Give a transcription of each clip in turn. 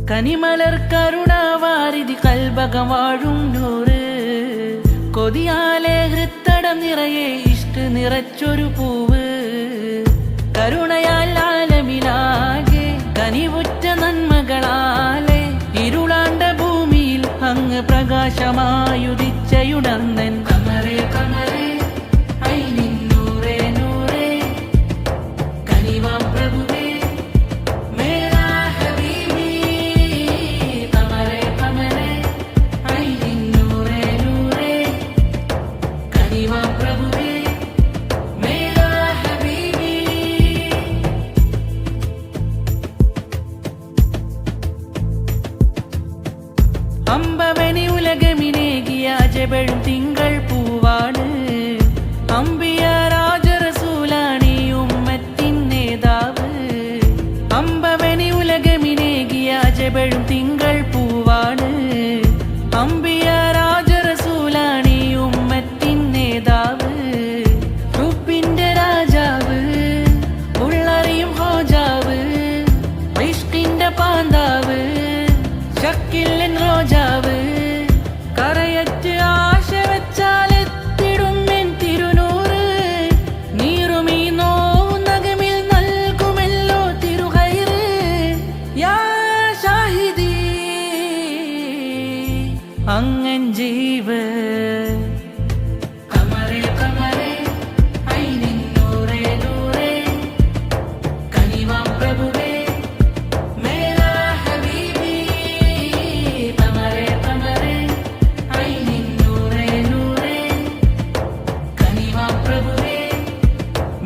കനിമലർ കരുണാവാരിധി കൽബകം വാഴും നൂറ് കൊതിയാലെ ഹൃത്തടം നിറയെ ഇഷ്ട് നിറച്ചൊരു പൂവ് കരുണയാൽ ആലമിലാകെ കനിവുറ്റ നന്മകളാലെ ഇരുളാണ്ട ഭൂമിയിൽ അങ്ങ് പ്രകാശമായുദിച്ചയുണർന്നൻ കമറേ കമറേ ഐനിൻ നൂറേ നൂറേ കനിവാം പ്രഭുവേ മേരാ ഹബീബി കമറേ കമറേ ഐനിൻ നൂറേ നൂറേ കനിവാം പ്രഭുവേ മേരാ ഹബീബി അമ്പവനി ഉലകമിനേകിയ അജബഴും തിങ്കൾ പൂവാണ് അമ്പിയ രാജറസൂലാണി ഉമ്മത്തിൻ നേതാവ് അമ്പവനി ഉലകമിനേകിയ അജബഴും തിങ്കൾ പൂവാണ് അമ്പിയ രാജറസൂലാണി ഉമ്മത്തിൻ നേതാവ് റുപ്പിന്റെ രാജാവ് ഉള്ളറിയും ഹോജാവ് ഇഷ്കിന്റെ പാന്താവ് ശക്കില്ലൻ റോജാവ് കരയറ്റ് ആശ വെച്ചാലെത്തിടും എൻ തിരുനൂറ് നീറുമീ നോവും നഗമിൽ നൽകുമല്ലോ തിരുഹൈറ് യാ ഷാഹിദി അങ്ങൻ ജീവ് കമറേ കമറേ ഐനിൻ നൂറേ നൂറേ കനിവാം പ്രഭുവേ മേരാ ഹബീബി കമറേ കമറേ ഐനിൻ നൂറേ നൂറേ കനിവാം പ്രഭുവേ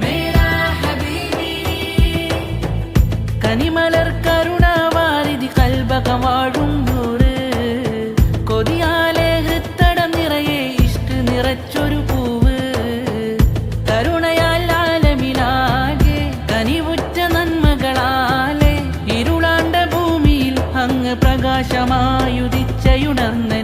മേരാ ഹബീബി കനിമലർ കരുണാവാരിധി കൽബകം വാഴും നൂറ് കൊതിയാലെ ഹൃത്തടം നിറയെ ഇഷ്ട് നിറച്ചൊരു പൂവ് കരുണയാൽ ആലമിലാകെ കനിവുറ്റ നന്മകളാലെ ഇരുളാണ്ട ഭൂമിയിൽ അങ്ങ് പ്രകാശമായുദിച്ചയുണർന്നൻ